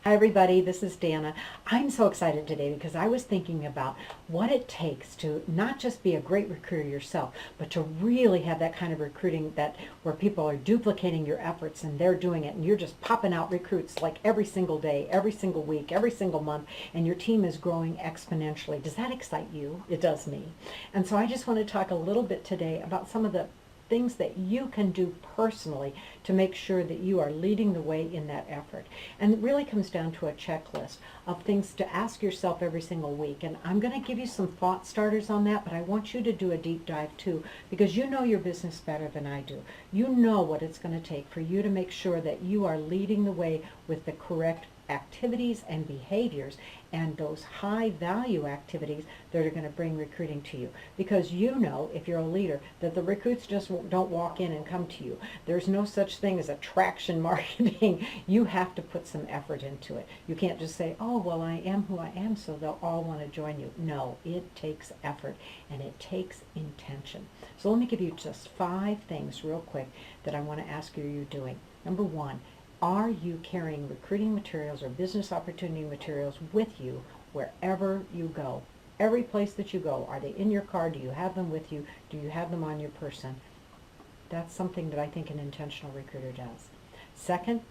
Hi everybody, this is Dana. I'm so excited today because I was thinking about what it takes to not just be a great recruiter yourself, but to really have that kind of recruiting that where people are duplicating your efforts and they're doing it and you're just popping out recruits like every single day, every single week, every single month, and your team is growing exponentially. Does that excite you? It does me. And so I just want to talk a little bit today about some of the things that you can do personally to make sure that you are leading the way in that effort. And it really comes down to a checklist of things to ask yourself every single week. And I'm going to give you some thought starters on that, but I want you to do a deep dive too, because you know your business better than I do. You know what it's going to take for you to make sure that you are leading the way with the correct activities and behaviors and those high value activities that are going to bring recruiting to you, because you know, if you're a leader, that the recruits just don't walk in and come to you. There's no such thing as attraction marketing. You have to put some effort into it. You can't just say, oh well, I am who I am, so they'll all want to join you. No, it takes effort and it takes intention. So let me give you just 5 things real quick that I want to ask you doing. Number 1, are you carrying recruiting materials or business opportunity materials with you wherever you go? Every place that you go, are they in your car? Do you have them with you? Do you have them on your person? That's something that I think an intentional recruiter does. Second,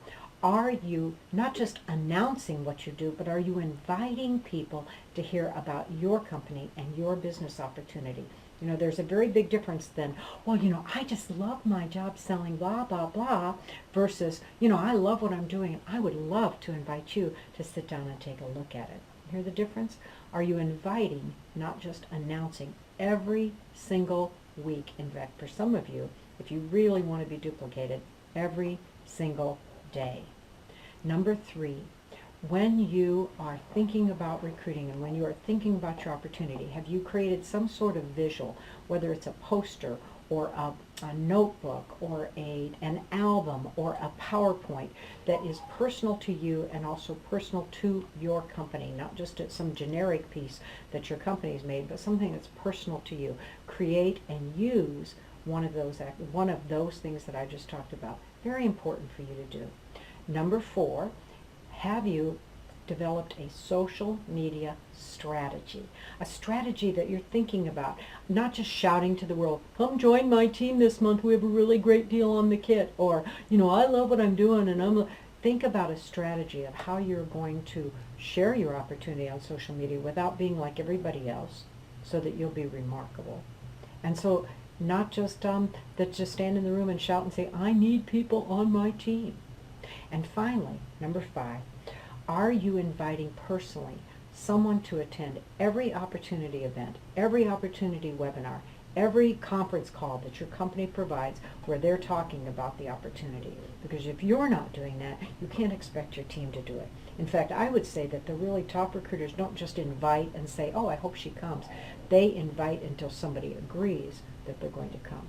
are you not just announcing what you do, but are you inviting people to hear about your company and your business opportunity? You know, there's a very big difference then, well, I just love my job selling blah, blah, blah, versus, I love what I'm doing and I would love to invite you to sit down and take a look at it. Hear the difference? Are you inviting, not just announcing every single week? In fact, for some of you, if you really want to be duplicated, every single day. Number 3, when you are thinking about recruiting and when you are thinking about your opportunity, have you created some sort of visual, whether it's a poster or a notebook or an album or a PowerPoint that is personal to you and also personal to your company, not just some generic piece that your company's made, but something that's personal to you. Create and use one of those things that I just talked about. Very important for you to do. Number 4, have you developed a social media strategy? A strategy that you're thinking about, not just shouting to the world, come join my team this month, we have a really great deal on the kit, or, I love what I'm doing, and think about a strategy of how you're going to share your opportunity on social media without being like everybody else, so that you'll be remarkable. And so not just that just stand in the room and shout and say, I need people on my team. And finally, number 5, are you inviting personally someone to attend every opportunity event, every opportunity webinar, every conference call that your company provides where they're talking about the opportunity? Because if you're not doing that, you can't expect your team to do it. In fact, I would say that the really top recruiters don't just invite and say, oh, I hope she comes. They invite until somebody agrees that they're going to come.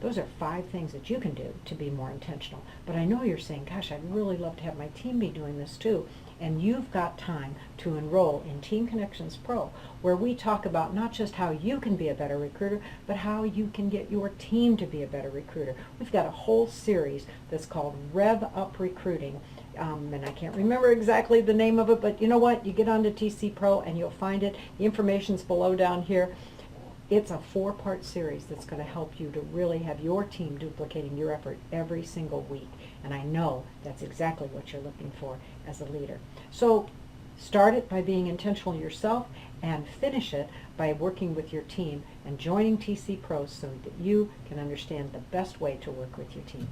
Those are 5 things that you can do to be more intentional. But I know you're saying, gosh, I'd really love to have my team be doing this too. And you've got time to enroll in Team Connections Pro, where we talk about not just how you can be a better recruiter, but how you can get your team to be a better recruiter. We've got a whole series that's called Rev Up Recruiting. And I can't remember exactly the name of it, but you know what? You get onto TC Pro and you'll find it. The information's below down here. It's a 4-part series that's going to help you to really have your team duplicating your effort every single week. And I know that's exactly what you're looking for as a leader. So start it by being intentional yourself and finish it by working with your team and joining TC Pro so that you can understand the best way to work with your team.